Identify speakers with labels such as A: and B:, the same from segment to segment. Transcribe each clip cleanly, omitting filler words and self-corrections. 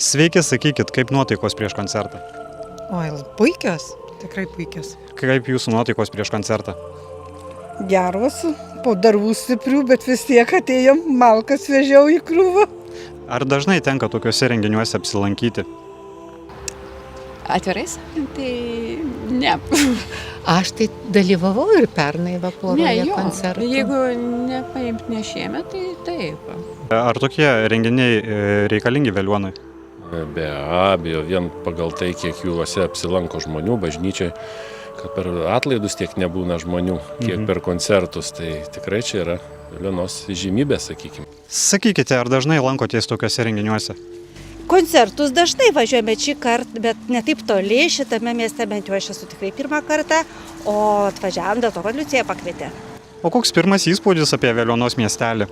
A: Sveiki, sakykit, kaip nuotaikos prieš koncertą?
B: Oi, puikios, tikrai puikios.
A: Kaip jūsų nuotaikos prieš koncertą?
C: Geros, po darbų stiprių, bet vis tiek atėjom, malkas vežiau į krūvą.
A: Ar dažnai tenka tokiuose renginiuose apsilankyti?
D: Atvirais? Tai ne.
E: Aš tai dalyvavau ir pernai poroje koncertų.
D: Jeigu nepaimt ne šiemet, tai taip.
A: Ar tokie renginiai reikalingi Veliuonui?
F: Be abejo, vien pagal tai, kiek juose apsilanko žmonių bažnyčiai, kad per atlaidus tiek nebūna žmonių, kiek per koncertus, tai tikrai čia yra Veliuonos žymybė, sakykime.
A: Sakykite, ar dažnai lankotės tokiuose renginiuose?
G: Koncertus dažnai važiuojame šį kartą, bet ne taip toli, šitame mieste bent jau aš esu tikrai pirmą kartą, o atvažiavam dėl to, kad Liucija pakvietė.
A: O koks pirmas įspūdis apie Veliuonos miestelį?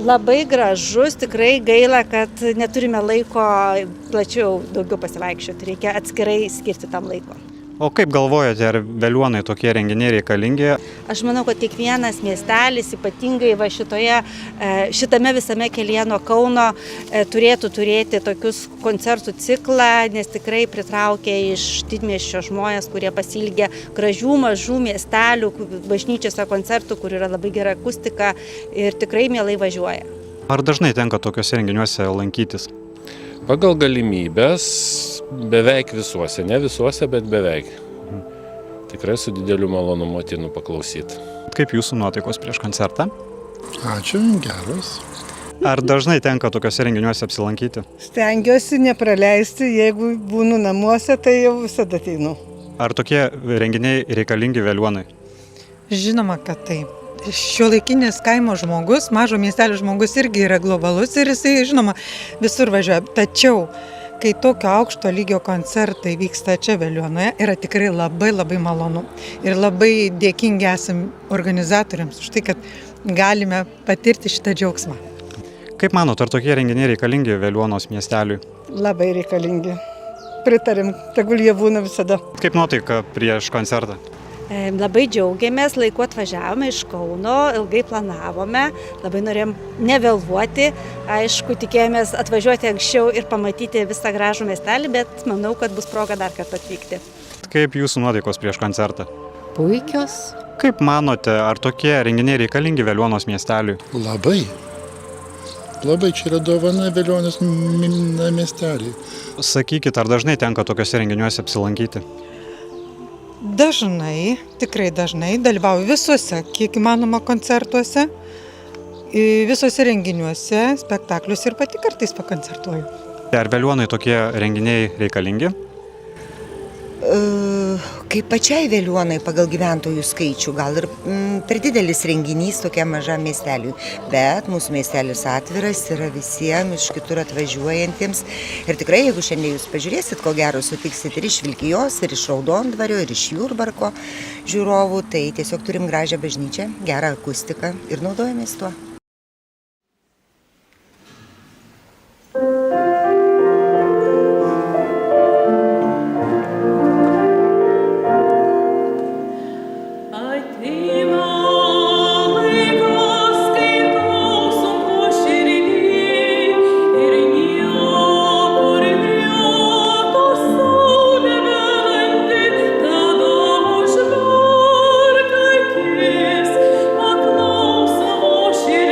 G: Labai gražus, tikrai gaila, kad neturime laiko plačiau daugiau pasivaikščioti, reikia atskirai skirti tam laiko.
A: O kaip galvojate, ar Veliuonai tokie renginiai reikalingi?
G: Aš manau, kad kiekvienas miestelis, ypatingai šitame visame kelyje nuo Kauno, turėtų turėti tokius koncertų ciklą, nes tikrai pritraukia iš didmiesčio žmonės, kurie pasiilgia gražių mažų miestelių, bažnyčiose koncertų, kur yra labai gera akustika ir tikrai mielai važiuoja.
A: Ar dažnai tenka tokiuose renginiuose lankytis?
F: Pagal galimybės beveik visuose, ne visuose, bet beveik. Tikrai su dideliu malonumu ateinu paklausyti.
A: Kaip jūsų nuotaikos prieš koncertą?
H: Ačiū, geros.
A: Ar dažnai tenka tokiuose renginiuose apsilankyti?
C: Stengiuosi nepraleisti, jeigu būnu namuose, tai jau visada ateinu.
A: Ar tokie renginiai reikalingi Veliuonai?
B: Žinoma, kad taip. Šiuolaikinis kaimo žmogus, mažo miestelio žmogus irgi yra globalus ir jisai, žinoma, visur važiuoja. Tačiau, kai tokio aukšto lygio koncertai vyksta čia Veliuonoje, yra tikrai labai labai malonu. Ir labai dėkingi esam organizatoriams už tai, kad galime patirti šitą džiaugsmą.
A: Kaip manot, ar tokie renginiai reikalingi Veliuonos miesteliui?
C: Labai reikalingi. Pritarim, tegul jie būna visada.
A: Kaip nuotaika prieš koncertą?
G: Labai džiaugiamės, laiku atvažiavome iš Kauno, ilgai planavome, labai norėjom nevėluoti, aišku, tikėjomės atvažiuoti anksčiau ir pamatyti visą gražų miestelį, bet manau, kad bus proga dar kartą atvykti.
A: Kaip jūsų nuotaikos prieš koncertą?
E: Puikios.
A: Kaip manote, ar tokie renginiai reikalingi Veliuonos miesteliui?
H: Labai. Labai čia yra dovana Veliuonos miesteliui.
A: Sakykit, ar dažnai tenka tokiuose renginiuose apsilankyti?
B: Dažnai, tikrai dažnai dalyvauju visuose, kiek įmanoma koncertuose, visuose renginiuose, spektakliuose ir pati kartais pakoncertuoju.
A: Ar Veliuonai tokie renginiai reikalingi?
I: Kaip pačiai Veliuonai pagal gyventojų skaičių, gal ir per didelis renginys tokiam mažam miesteliui, bet mūsų miestelis atviras yra visiems iš kitur atvažiuojantiems ir tikrai, jeigu šiandien jūs pažiūrėsit, ko gero sutiksit ir iš Vilkijos, ir iš Raudondvario, ir iš Jurbarko žiūrovų, tai tiesiog turim gražią bažnyčią, gerą akustiką ir naudojamės tuo.
J: She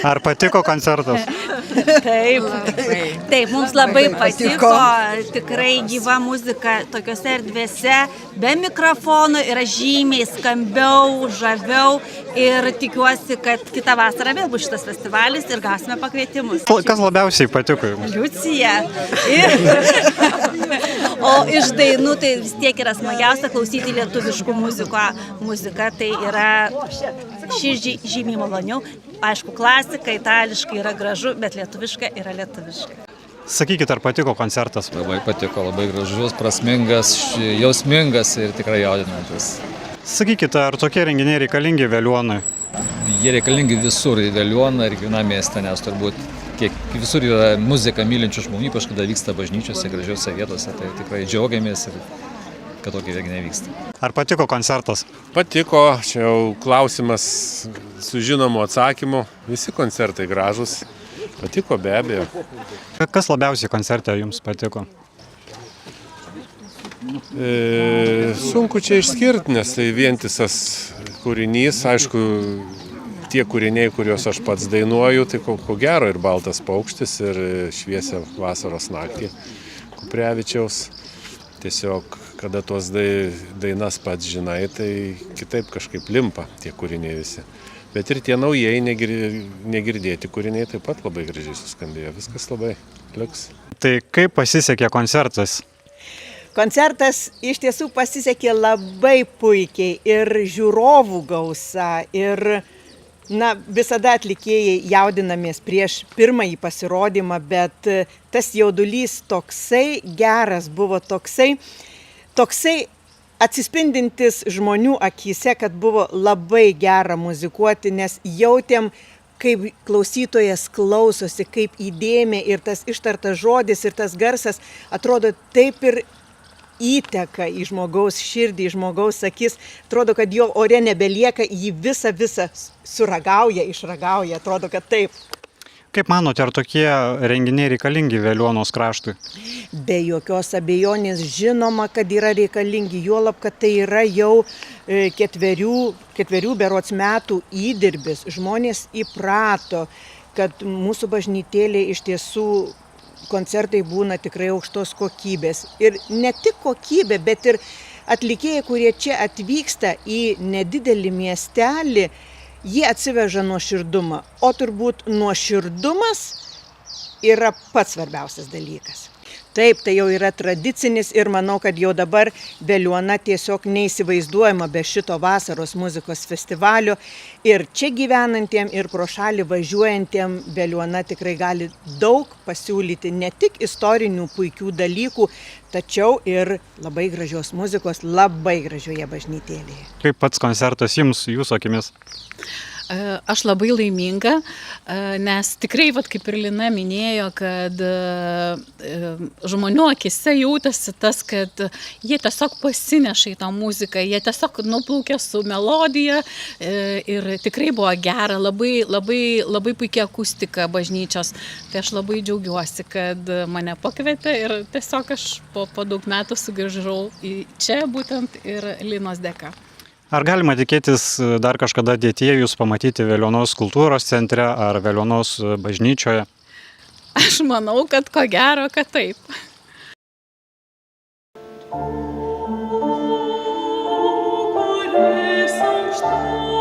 A: Ar patiko koncertas?
G: Taip, mums labai patiko, tikrai gyva muzika tokiuose erdvėse, be mikrofonų yra žymiai skambiau, žaviau ir tikiuosi, kad kitą vasarą vėl bus šitas festivalis ir gausime pakvietimus.
A: Kas labiausiai patiko jums?
G: Liucija. O iš dainų tai vis tiek yra smagiausia klausyti lietuviškų muziką, tai yra širdžiai žymiai maloniau. Aišku, klasika, itališkai yra gražu, bet lietuviška yra lietuviška.
A: Sakykit, ar patiko koncertas?
J: Labai patiko, labai gražus, prasmingas, jausmingas ir tikrai jaudinantis.
A: Sakykit, ar tokie renginiai reikalingi Veliuonui?
J: Jie reikalingi visur, į Veliuoną ir kiekvienam mieste, nes turbūt visur yra muzika mylinčių žmonių, ypač kada vyksta bažnyčiose, gražiose vietose, tai tikrai džiaugiamės ir kad tokie renginiai vyksta.
A: Ar patiko koncertas?
F: Patiko, čia jau klausimas su žinomu atsakymu. Visi koncertai gražus. Patiko be abejo.
A: Kas labiausiai koncerte jums patiko?
F: Sunku čia išskirti, nes tai vientisas kūrinys. Aišku, tie kūriniai, kuriuos aš pats dainuoju, tai ko gero ir Baltas paukštis, ir Šviesią vasaros naktį Kuprevičiaus. Tiesiog, kada tuos dainas pats žinai, tai kitaip kažkaip limpa tie kūriniai visi. Bet ir tie naujieji negirdėti kūriniai taip pat labai gražiai suskambėjo. Viskas labai liuks.
A: Tai kaip pasisekė koncertas?
C: Koncertas iš tiesų pasisekė labai puikiai ir žiūrovų gausa, ir visada atlikėjai jaudinamės prieš pirmąjį pasirodymą, bet tas jaudulys toksai geras buvo, toksai atsispindintis žmonių akyse, kad buvo labai gera muzikuoti, nes jautėm, kaip klausytojas klausosi, kaip įdėmė ir tas ištartas žodis ir tas garsas atrodo taip ir įteka į žmogaus širdį, į žmogaus akis. Atrodo, kad jo ore nebelieka, jį visą suragauja, išragauja. Atrodo, kad taip.
A: Kaip manote, ar tokie renginiai reikalingi Veliuonos kraštui?
C: Be jokios abejonės žinoma, kad yra reikalingi, juolab, kad tai yra jau ketverių berods metų įdirbis. Žmonės įprato, kad mūsų bažnytėlė iš tiesų koncertai būna tikrai aukštos kokybės. Ir ne tik kokybė, bet ir atlikėjai, kurie čia atvyksta į nedidelį miestelį, jie atsiveža nuoširdumą. O turbūt nuoširdumas yra pats svarbiausias dalykas. Taip, tai jau yra tradicinis ir manau, kad jau dabar Veliuona tiesiog neįsivaizduojama be šito vasaros muzikos festivalio. Ir čia gyvenantiem ir pro šalį važiuojantiem Veliuona tikrai gali daug pasiūlyti ne tik istorinių puikių dalykų, tačiau ir labai gražios muzikos, labai gražioje bažnytėlėje.
A: Kaip pats koncertas jums, jūsų akimis?
D: Aš labai laiminga, nes tikrai, kaip ir Lina minėjo, kad žmonių akise jautėsi tas, kad jie tiesiog pasineša į tą muziką, jie tiesiog nuplaukė su melodija ir tikrai buvo gera, labai puikia akustika bažnyčios. Tai aš labai džiaugiuosi, kad mane pakvietė ir tiesiog aš po daug metų sugrįžau į čia būtent ir Linos dėka.
A: Ar galima tikėtis dar kažkada ateityje jūs pamatyti Veliuonos kultūros centre ar Veliuonos bažnyčioje?
D: Aš manau, kad ko gero, kad taip. Kuris aukštas